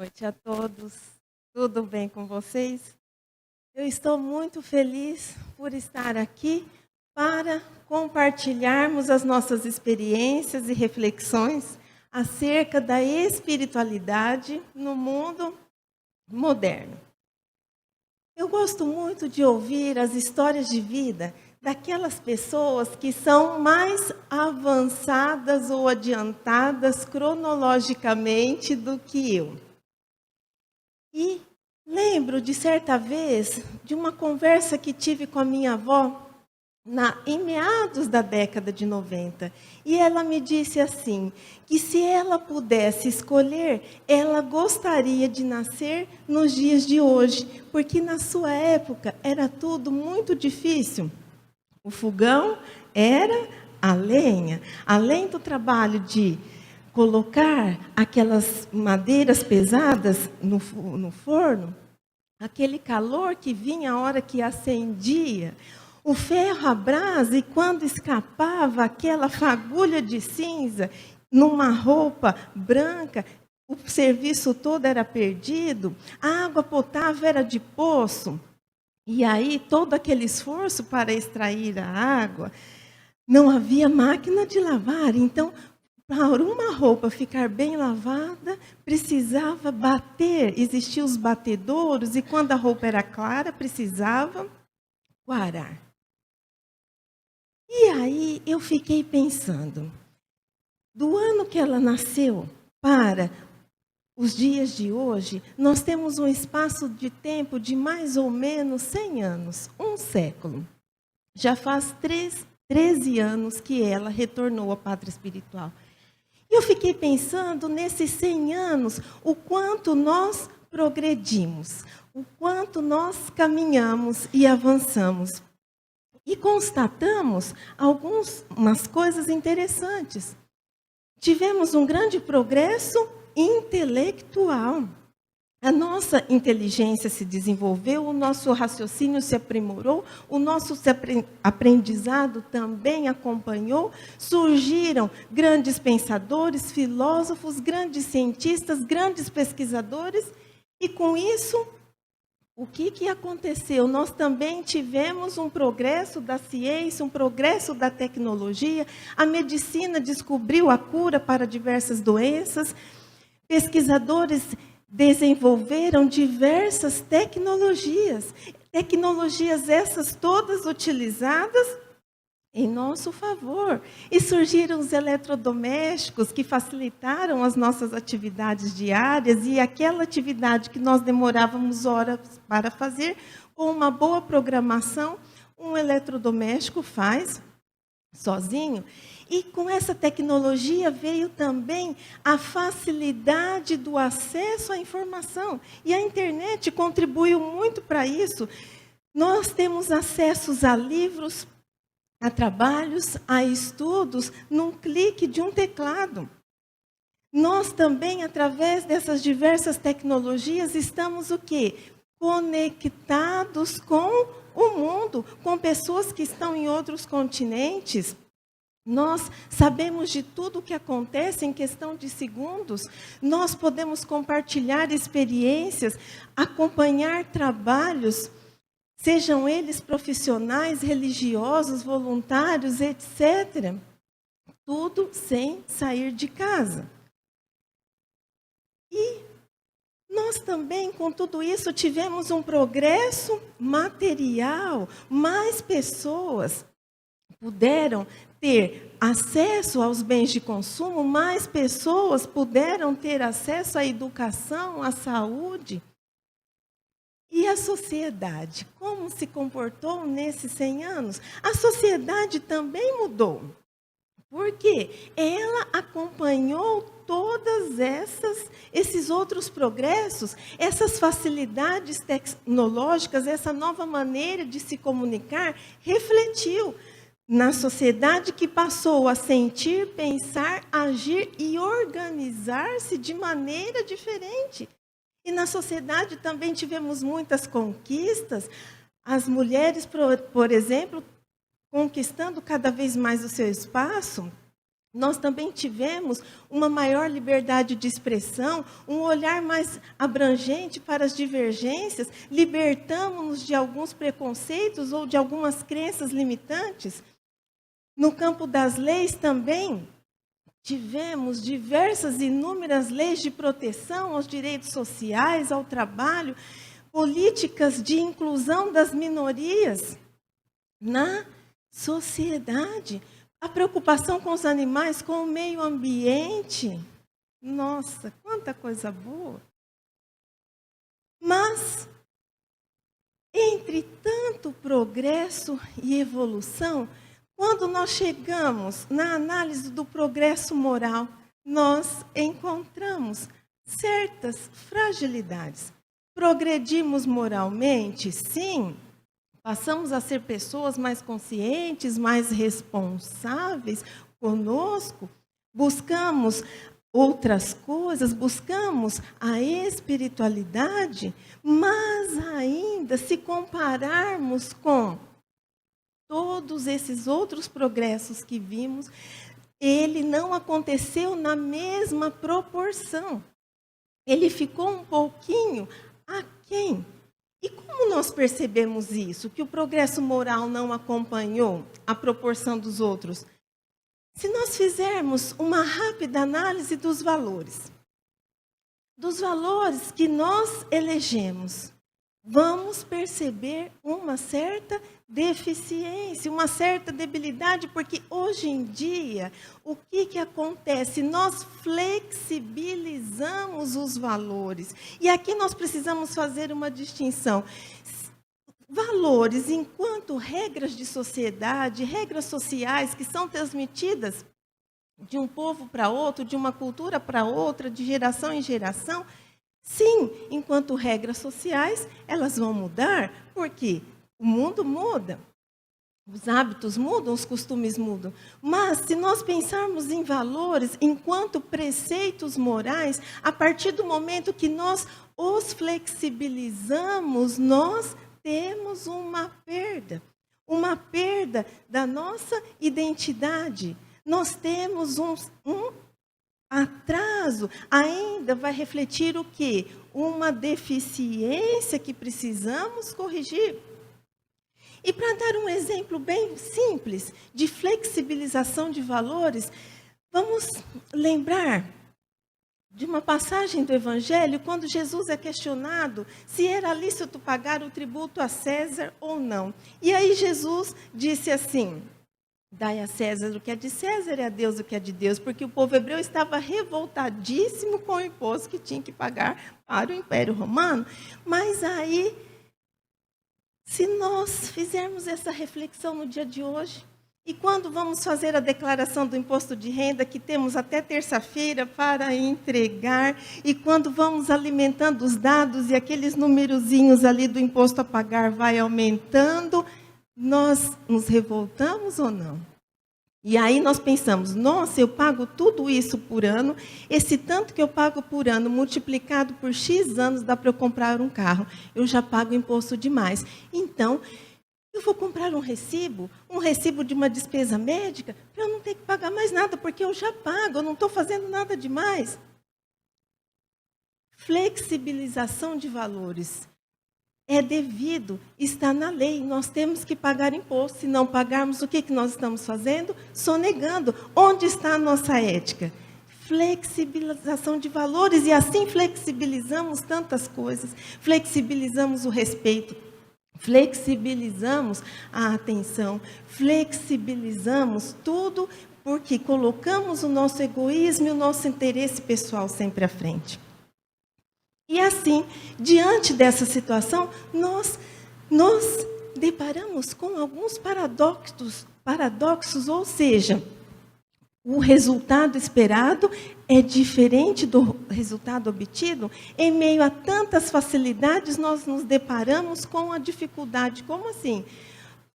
Noite a todos. Tudo bem com vocês? Eu estou muito feliz por estar aqui para compartilharmos as nossas experiências e reflexões acerca da espiritualidade no mundo moderno. Eu gosto muito de ouvir as histórias de vida daquelas pessoas que são mais avançadas ou adiantadas cronologicamente do que eu. E lembro de certa vez de uma conversa que tive com a minha avó em meados da década de 90. E ela me disse assim, que se ela pudesse escolher, ela gostaria de nascer nos dias de hoje, porque na sua época era tudo muito difícil. O fogão era a lenha. Além do trabalho de colocar aquelas madeiras pesadas no forno, aquele calor que vinha a hora que acendia, o ferro à brasa, e quando escapava aquela fagulha de cinza numa roupa branca, o serviço todo era perdido, a água potável era de poço, e aí todo aquele esforço para extrair a água, não havia máquina de lavar, então para uma roupa ficar bem lavada, precisava bater. Existiam os batedouros e quando a roupa era clara, precisava coarar. E aí eu fiquei pensando, do ano que ela nasceu para os dias de hoje, nós temos um espaço de tempo de mais ou menos 100 anos, um século. Já faz 13 anos que ela retornou à pátria espiritual. E eu fiquei pensando nesses 100 anos, o quanto nós progredimos, o quanto nós caminhamos e avançamos. E constatamos algumas coisas interessantes. Tivemos um grande progresso intelectual. A nossa inteligência se desenvolveu, o nosso raciocínio se aprimorou, o nosso aprendizado também acompanhou. Surgiram grandes pensadores, filósofos, grandes cientistas, grandes pesquisadores. E com isso, o que aconteceu? Nós também tivemos um progresso da ciência, um progresso da tecnologia. A medicina descobriu a cura para diversas doenças. Pesquisadores desenvolveram diversas tecnologias. Tecnologias essas todas utilizadas em nosso favor. E surgiram os eletrodomésticos que facilitaram as nossas atividades diárias, e aquela atividade que nós demorávamos horas para fazer, com uma boa programação, um eletrodoméstico faz sozinho. E com essa tecnologia veio também a facilidade do acesso à informação. E a internet contribuiu muito para isso. Nós temos acessos a livros, a trabalhos, a estudos, num clique de um teclado. Nós também, através dessas diversas tecnologias, estamos o quê? Conectados com o mundo, com pessoas que estão em outros continentes. Nós sabemos de tudo o que acontece em questão de segundos. Nós podemos compartilhar experiências, acompanhar trabalhos, sejam eles profissionais, religiosos, voluntários, etc. Tudo sem sair de casa. E nós também, com tudo isso, tivemos um progresso material. Mais pessoas puderam ter acesso aos bens de consumo, mais pessoas puderam ter acesso à educação, à saúde. E a sociedade, como se comportou nesses 100 anos? A sociedade também mudou. Porque ela acompanhou todos esses outros progressos, essas facilidades tecnológicas, essa nova maneira de se comunicar, refletiu na sociedade que passou a sentir, pensar, agir e organizar-se de maneira diferente. E na sociedade também tivemos muitas conquistas. As mulheres, por exemplo, conquistando cada vez mais o seu espaço. Nós também tivemos uma maior liberdade de expressão, um olhar mais abrangente para as divergências, libertamos-nos de alguns preconceitos ou de algumas crenças limitantes. No campo das leis também, tivemos diversas e inúmeras leis de proteção aos direitos sociais, ao trabalho, políticas de inclusão das minorias na sociedade. A preocupação com os animais, com o meio ambiente. Nossa, quanta coisa boa. Mas, entre tanto progresso e evolução, quando nós chegamos na análise do progresso moral, nós encontramos certas fragilidades. Progredimos moralmente? Sim. Passamos a ser pessoas mais conscientes, mais responsáveis conosco. Buscamos outras coisas, buscamos a espiritualidade, mas ainda, se compararmos com todos esses outros progressos que vimos, ele não aconteceu na mesma proporção. Ele ficou um pouquinho aquém. E como nós percebemos isso? Que o progresso moral não acompanhou a proporção dos outros? Se nós fizermos uma rápida análise dos valores que nós elegemos, vamos perceber uma certa deficiência, uma certa debilidade, porque hoje em dia, o que acontece? Nós flexibilizamos os valores. E aqui nós precisamos fazer uma distinção. Valores, enquanto regras de sociedade, regras sociais que são transmitidas de um povo para outro, de uma cultura para outra, de geração em geração, sim, enquanto regras sociais, elas vão mudar, porque o mundo muda, os hábitos mudam, os costumes mudam. Mas, se nós pensarmos em valores, enquanto preceitos morais, a partir do momento que nós os flexibilizamos, nós temos uma perda da nossa identidade. Nós temos um atraso, ainda vai refletir o quê? Uma deficiência que precisamos corrigir. E para dar um exemplo bem simples de flexibilização de valores, vamos lembrar de uma passagem do Evangelho, quando Jesus é questionado se era lícito pagar o tributo a César ou não. E aí Jesus disse assim: dai a César o que é de César e a Deus o que é de Deus, porque o povo hebreu estava revoltadíssimo com o imposto que tinha que pagar para o Império Romano. Mas aí, se nós fizermos essa reflexão no dia de hoje, e quando vamos fazer a declaração do imposto de renda, que temos até terça-feira para entregar, e quando vamos alimentando os dados e aqueles numerozinhos ali do imposto a pagar vai aumentando, nós nos revoltamos ou não? E aí nós pensamos, nossa, eu pago tudo isso por ano, esse tanto que eu pago por ano, multiplicado por X anos, dá para eu comprar um carro. Eu já pago imposto demais. Então, eu vou comprar um recibo de uma despesa médica, para eu não ter que pagar mais nada, porque eu já pago, eu não estou fazendo nada demais. Flexibilização de valores. É devido, está na lei, nós temos que pagar imposto. Se não pagarmos, o que nós estamos fazendo? Sonegando. Onde está a nossa ética? Flexibilização de valores, e assim flexibilizamos tantas coisas. Flexibilizamos o respeito, flexibilizamos a atenção, flexibilizamos tudo, porque colocamos o nosso egoísmo e o nosso interesse pessoal sempre à frente. E assim, diante dessa situação, nós deparamos com alguns paradoxos, ou seja, o resultado esperado é diferente do resultado obtido. Em meio a tantas facilidades, nós nos deparamos com a dificuldade. Como assim?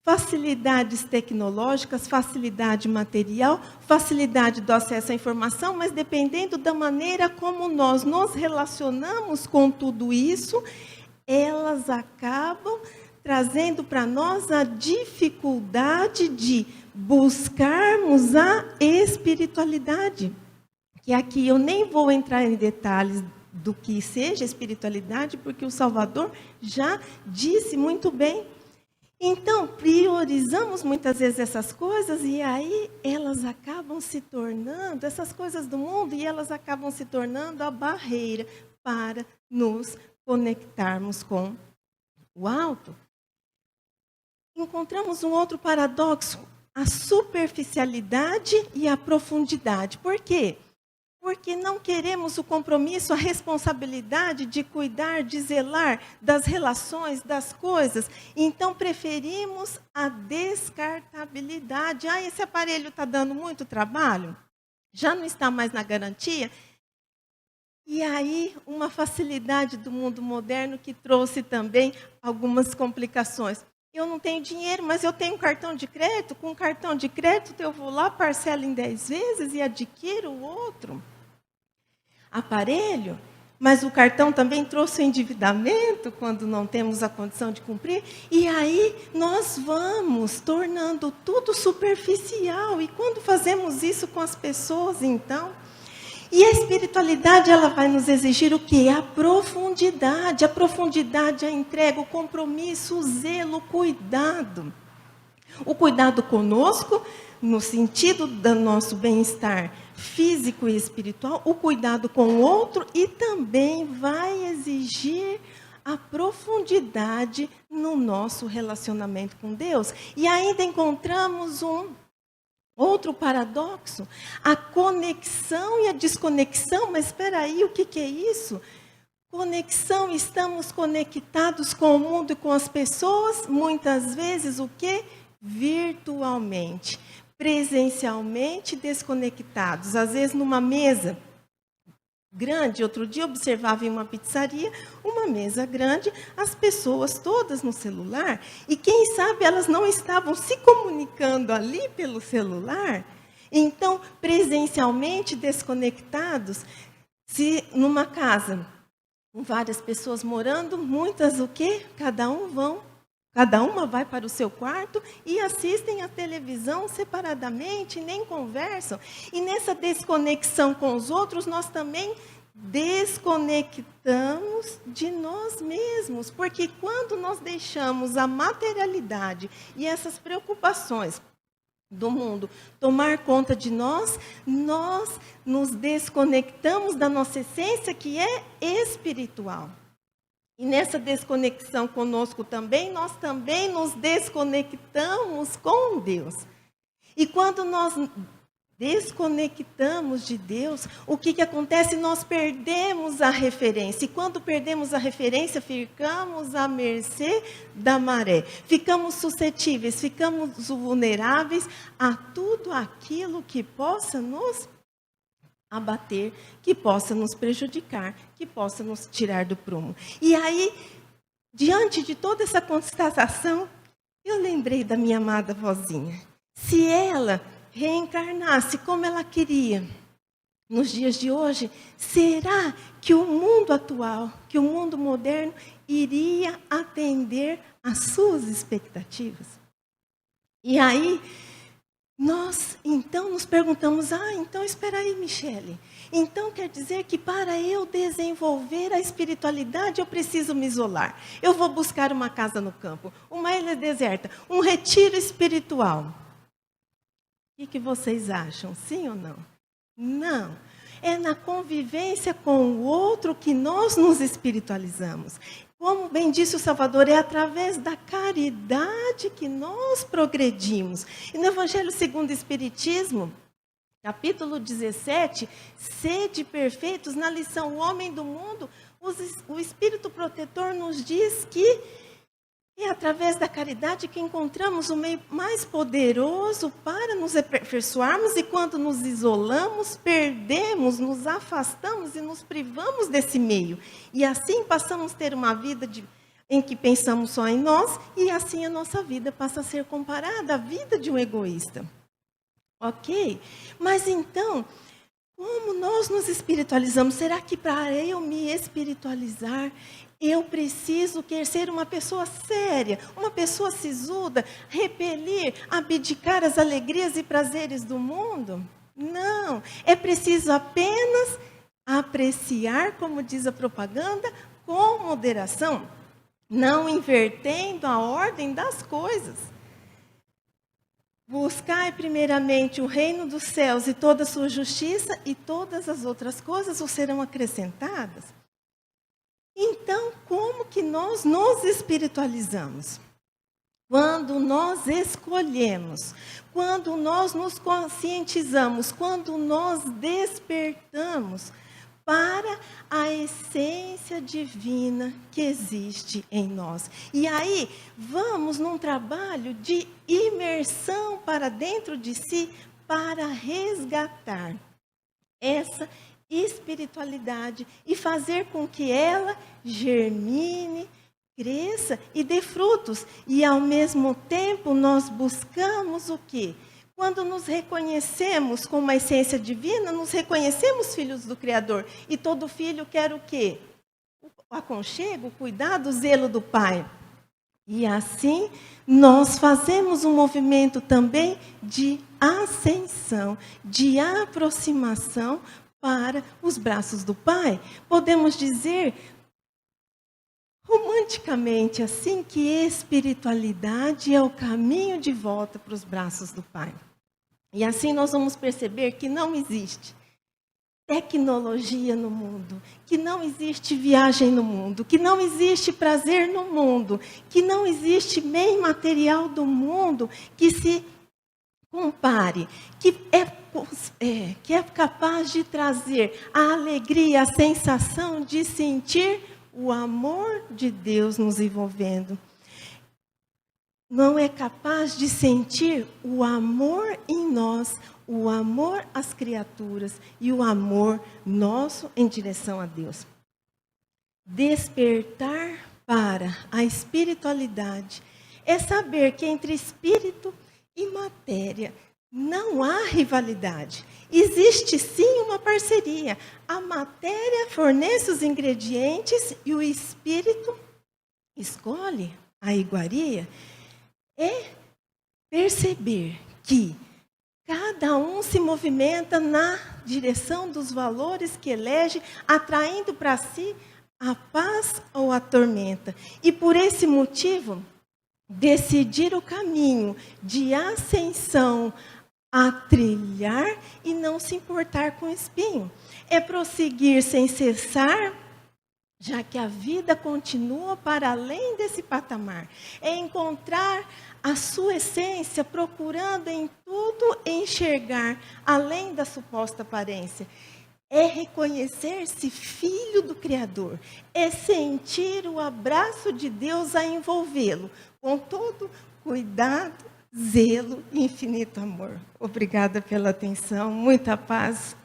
Facilidades tecnológicas, facilidade material, facilidade do acesso à informação, mas dependendo da maneira como nós nos relacionamos com tudo isso, elas acabam trazendo para nós a dificuldade de buscarmos a espiritualidade. Que aqui eu nem vou entrar em detalhes do que seja espiritualidade, porque o Salvador já disse muito bem. Então, priorizamos muitas vezes essas coisas e aí elas acabam se tornando, essas coisas do mundo, e elas acabam se tornando a barreira para nos conectarmos com o alto. Encontramos um outro paradoxo, a superficialidade e a profundidade. Por quê? Porque não queremos o compromisso, a responsabilidade de cuidar, de zelar das relações, das coisas. Então, preferimos a descartabilidade. Ah, esse aparelho está dando muito trabalho? Já não está mais na garantia? E aí, uma facilidade do mundo moderno que trouxe também algumas complicações. Eu não tenho dinheiro, mas eu tenho cartão de crédito. Com cartão de crédito, eu vou lá, parcelo em 10 vezes e adquiro o outro aparelho, mas o cartão também trouxe o endividamento quando não temos a condição de cumprir, e aí nós vamos tornando tudo superficial, e quando fazemos isso com as pessoas, então, e a espiritualidade, ela vai nos exigir o quê? A profundidade, a entrega, o compromisso, o zelo, o cuidado conosco, no sentido do nosso bem-estar físico e espiritual, o cuidado com o outro, e também vai exigir a profundidade no nosso relacionamento com Deus. E ainda encontramos um outro paradoxo, a conexão e a desconexão. Mas espera aí, o que é isso? Conexão, estamos conectados com o mundo e com as pessoas, muitas vezes o quê? Virtualmente, presencialmente desconectados. Às vezes numa mesa grande, outro dia eu observava em uma pizzaria, uma mesa grande, as pessoas todas no celular, e quem sabe elas não estavam se comunicando ali pelo celular. Então, presencialmente desconectados. Se numa casa com várias pessoas morando, muitas o quê? Cada uma vai para o seu quarto e assistem a televisão separadamente, nem conversam. E nessa desconexão com os outros, nós também desconectamos de nós mesmos. Porque quando nós deixamos a materialidade e essas preocupações do mundo tomar conta de nós, nós nos desconectamos da nossa essência, que é espiritual. E nessa desconexão conosco também, nós também nos desconectamos com Deus. E quando nós desconectamos de Deus, o que acontece? Nós perdemos a referência. E quando perdemos a referência, ficamos à mercê da maré. Ficamos suscetíveis, ficamos vulneráveis a tudo aquilo que possa nos abater, que possa nos prejudicar, que possa nos tirar do prumo. E aí, diante de toda essa constatação, eu lembrei da minha amada vozinha. Se ela reencarnasse como ela queria, nos dias de hoje, será que o mundo atual, que o mundo moderno, iria atender às suas expectativas? E aí, nós, então, nos perguntamos, então, espera aí, Michele. Então, quer dizer que para eu desenvolver a espiritualidade, eu preciso me isolar. Eu vou buscar uma casa no campo, uma ilha deserta, um retiro espiritual. O que vocês acham? Sim ou não? Não. É na convivência com o outro que nós nos espiritualizamos. Como bem disse o Salvador, é através da caridade que nós progredimos. E no Evangelho segundo o Espiritismo, capítulo 17, sede perfeitos, na lição O Homem do Mundo, o Espírito Protetor nos diz que é através da caridade que encontramos o meio mais poderoso para nos aperfeiçoarmos, e quando nos isolamos, perdemos, nos afastamos e nos privamos desse meio. E assim passamos a ter uma vida em que pensamos só em nós, e assim a nossa vida passa a ser comparada à vida de um egoísta. Ok? Mas então, como nós nos espiritualizamos? Será que para eu me espiritualizar, Eu preciso ser uma pessoa séria, uma pessoa sisuda, repelir, abdicar as alegrias e prazeres do mundo? Não, é preciso apenas apreciar, como diz a propaganda, com moderação, não invertendo a ordem das coisas. Buscai primeiramente o reino dos céus e toda a sua justiça, e todas as outras coisas vos serão acrescentadas. Então, como que nós nos espiritualizamos? Quando nós escolhemos, quando nós nos conscientizamos, quando nós despertamos para a essência divina que existe em nós. E aí, vamos num trabalho de imersão para dentro de si, para resgatar essa espiritualidade e fazer com que ela germine, cresça e dê frutos. E ao mesmo tempo nós buscamos o quê? Quando nos reconhecemos com uma essência divina, nos reconhecemos filhos do Criador. E todo filho quer o quê? O aconchego, o cuidado, o zelo do Pai. E assim nós fazemos um movimento também de ascensão, de aproximação para os braços do Pai. Podemos dizer, romanticamente assim, que espiritualidade é o caminho de volta para os braços do Pai. E assim nós vamos perceber que não existe tecnologia no mundo, que não existe viagem no mundo, que não existe prazer no mundo, que não existe meio material do mundo que se compare, que é capaz de trazer a alegria, a sensação de sentir o amor de Deus nos envolvendo. Não é capaz de sentir o amor em nós, o amor às criaturas e o amor nosso em direção a Deus. Despertar para a espiritualidade é saber que entre espírito e matéria não há rivalidade. Existe sim uma parceria. A matéria fornece os ingredientes e o espírito escolhe a iguaria. É perceber que cada um se movimenta na direção dos valores que elege, atraindo para si a paz ou a tormenta. E por esse motivo, decidir o caminho de ascensão a trilhar e não se importar com o espinho. É prosseguir sem cessar, já que a vida continua para além desse patamar. É encontrar a sua essência, procurando em tudo enxergar além da suposta aparência. É reconhecer-se filho do Criador. É sentir o abraço de Deus a envolvê-lo, com todo cuidado, zelo e infinito amor. Obrigada pela atenção, muita paz.